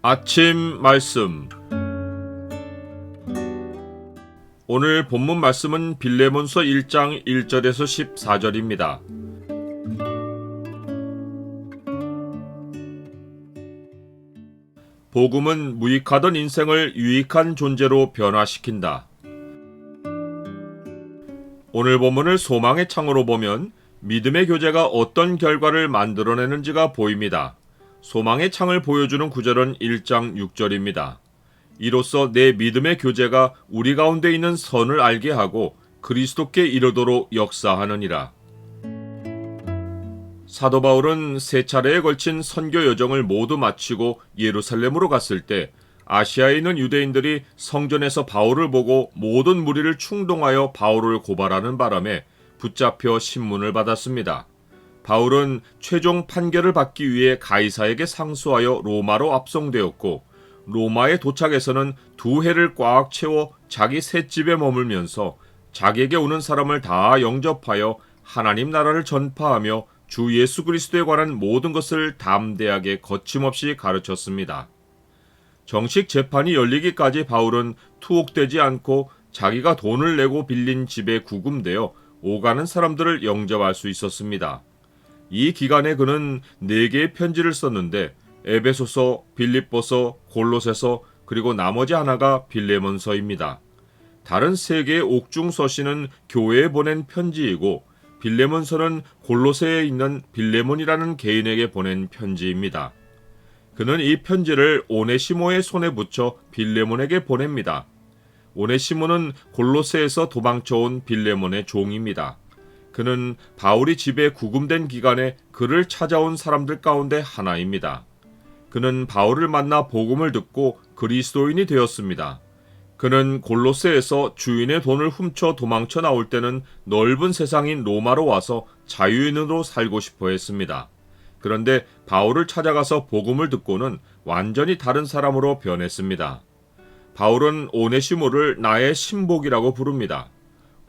아침 말씀. 오늘 본문 말씀은 빌레몬서 1장 1절에서 14절입니다. 복음은 무익하던 인생을 유익한 존재로 변화시킨다. 오늘 본문을 소망의 창으로 보면 믿음의 교제가 어떤 결과를 만들어내는지가 보입니다. 소망의 창을 보여주는 구절은 1장 6절입니다. 이로써 내 믿음의 교제가 우리 가운데 있는 선을 알게 하고 그리스도께 이르도록 역사하느니라. 사도 바울은 세 차례에 걸친 선교 여정을 모두 마치고 예루살렘으로 갔을 때 아시아에 있는 유대인들이 성전에서 바울을 보고 모든 무리를 충동하여 바울을 고발하는 바람에 붙잡혀 신문을 받았습니다. 바울은 최종 판결을 받기 위해 가이사에게 상소하여 로마로 압송되었고, 로마에 도착해서는 2해를 꽉 채워 자기 셋집에 머물면서 자기에게 오는 사람을 다 영접하여 하나님 나라를 전파하며 주 예수 그리스도에 관한 모든 것을 담대하게 거침없이 가르쳤습니다. 정식 재판이 열리기까지 바울은 투옥되지 않고 자기가 돈을 내고 빌린 집에 구금되어 오가는 사람들을 영접할 수 있었습니다. 이 기간에 그는 4개의 편지를 썼는데 에베소서, 빌립보서, 골로새서, 그리고 나머지 하나가 빌레몬서입니다. 다른 3개의 옥중 서신은 교회에 보낸 편지이고 빌레몬서는 골로새에 있는 빌레몬이라는 개인에게 보낸 편지입니다. 그는 이 편지를 오네시모의 손에 붙여 빌레몬에게 보냅니다. 오네시모는 골로새에서 도망쳐온 빌레몬의 종입니다. 그는 바울이 집에 구금된 기간에 그를 찾아온 사람들 가운데 하나입니다. 그는 바울을 만나 복음을 듣고 그리스도인이 되었습니다. 그는 골로새에서 주인의 돈을 훔쳐 도망쳐 나올 때는 넓은 세상인 로마로 와서 자유인으로 살고 싶어 했습니다. 그런데 바울을 찾아가서 복음을 듣고는 완전히 다른 사람으로 변했습니다. 바울은 오네시모를 나의 신복이라고 부릅니다.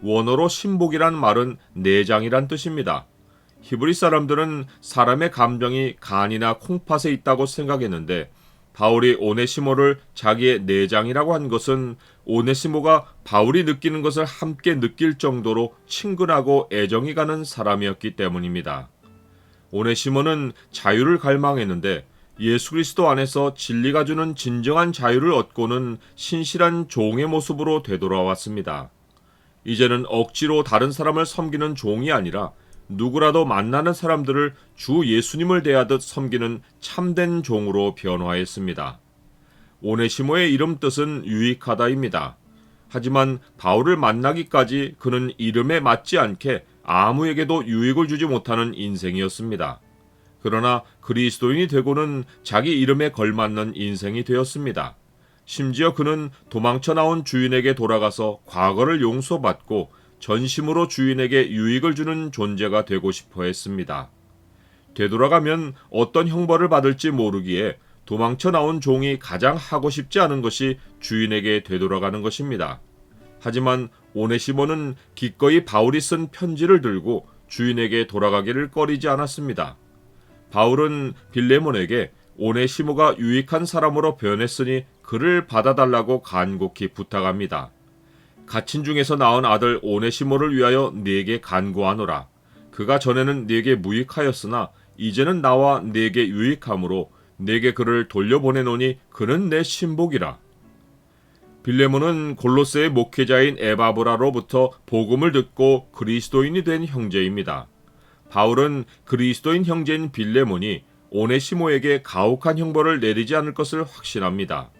원어로 신복이란 말은 내장이란 뜻입니다. 히브리 사람들은 사람의 감정이 간이나 콩팥에 있다고 생각했는데 바울이 오네시모를 자기의 내장이라고 한 것은 오네시모가 바울이 느끼는 것을 함께 느낄 정도로 친근하고 애정이 가는 사람이었기 때문입니다. 오네시모는 자유를 갈망했는데 예수 그리스도 안에서 진리가 주는 진정한 자유를 얻고는 신실한 종의 모습으로 되돌아왔습니다. 이제는 억지로 다른 사람을 섬기는 종이 아니라 누구라도 만나는 사람들을 주 예수님을 대하듯 섬기는 참된 종으로 변화했습니다. 오네시모의 이름 뜻은 유익하다입니다. 하지만 바울을 만나기까지 그는 이름에 맞지 않게 아무에게도 유익을 주지 못하는 인생이었습니다. 그러나 그리스도인이 되고는 자기 이름에 걸맞는 인생이 되었습니다. 심지어 그는 도망쳐 나온 주인에게 돌아가서 과거를 용서받고 전심으로 주인에게 유익을 주는 존재가 되고 싶어 했습니다. 되돌아가면 어떤 형벌을 받을지 모르기에 도망쳐 나온 종이 가장 하고 싶지 않은 것이 주인에게 되돌아가는 것입니다. 하지만 오네시모는 기꺼이 바울이 쓴 편지를 들고 주인에게 돌아가기를 꺼리지 않았습니다. 바울은 빌레몬에게 오네시모가 유익한 사람으로 변했으니 그를 받아달라고 간곡히 부탁합니다. 갇힌 중에서 낳은 아들 오네시모를 위하여 네게 간구하노라. 그가 전에는 네게 무익하였으나 이제는 나와 네게 유익함으로 네게 그를 돌려보내노니 그는 내 신복이라. 빌레몬은 골로새의 목회자인 에바브라로부터 복음을 듣고 그리스도인이 된 형제입니다. 바울은 그리스도인 형제인 빌레몬이 오네시모에게 가혹한 형벌을 내리지 않을 것을 확신합니다.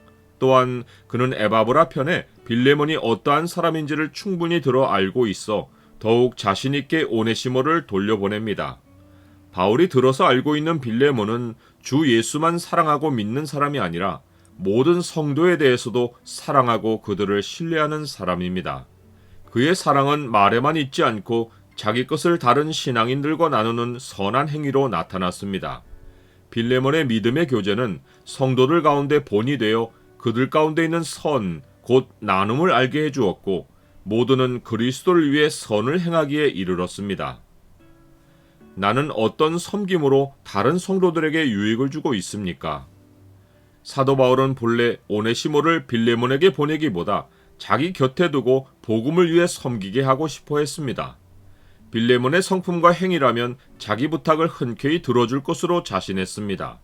또한 그는 에바브라 편에 빌레몬이 어떠한 사람인지를 충분히 들어 알고 있어 더욱 자신있게 오네시모를 돌려보냅니다. 바울이 들어서 알고 있는 빌레몬은 주 예수만 사랑하고 믿는 사람이 아니라 모든 성도에 대해서도 사랑하고 그들을 신뢰하는 사람입니다. 그의 사랑은 말에만 있지 않고 자기 것을 다른 신앙인들과 나누는 선한 행위로 나타났습니다. 빌레몬의 믿음의 교제는 성도들 가운데 본이 되어 그들 가운데 있는 선, 곧 나눔을 알게 해주었고 모두는 그리스도를 위해 선을 행하기에 이르렀습니다. 나는 어떤 섬김으로 다른 성도들에게 유익을 주고 있습니까? 사도 바울은 본래 오네시모를 빌레몬에게 보내기보다 자기 곁에 두고 복음을 위해 섬기게 하고 싶어 했습니다. 빌레몬의 성품과 행위라면 자기 부탁을 흔쾌히 들어줄 것으로 자신했습니다.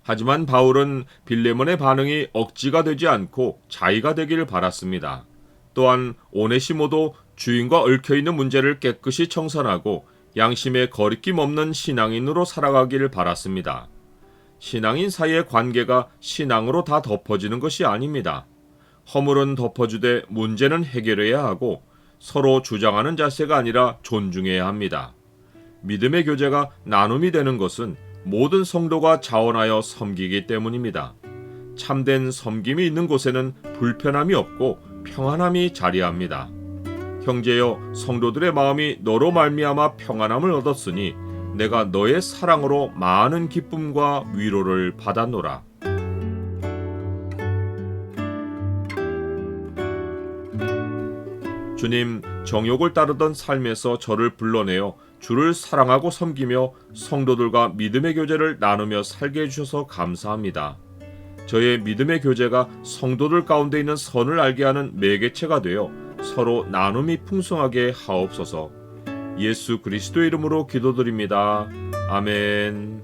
하지만 바울은 빌레몬의 반응이 억지가 되지 않고 자의가 되길 바랐습니다. 또한 오네시모도 주인과 얽혀있는 문제를 깨끗이 청산하고 양심에 거리낌 없는 신앙인으로 살아가길 바랐습니다. 신앙인 사이의 관계가 신앙으로 다 덮어지는 것이 아닙니다. 허물은 덮어주되 문제는 해결해야 하고 서로 주장하는 자세가 아니라 존중해야 합니다. 믿음의 교제가 나눔이 되는 것은 모든 성도가 자원하여 섬기기 때문입니다. 참된 섬김이 있는 곳에는 불편함이 없고 평안함이 자리합니다. 형제여, 성도들의 마음이 너로 말미암아 평안함을 얻었으니 내가 너의 사랑으로 많은 기쁨과 위로를 받았노라. 주님, 정욕을 따르던 삶에서 저를 불러내어 주를 사랑하고 섬기며 성도들과 믿음의 교제를 나누며 살게 해주셔서 감사합니다. 저의 믿음의 교제가 성도들 가운데 있는 선을 알게 하는 매개체가 되어 서로 나눔이 풍성하게 하옵소서. 예수 그리스도의 이름으로 기도드립니다. 아멘.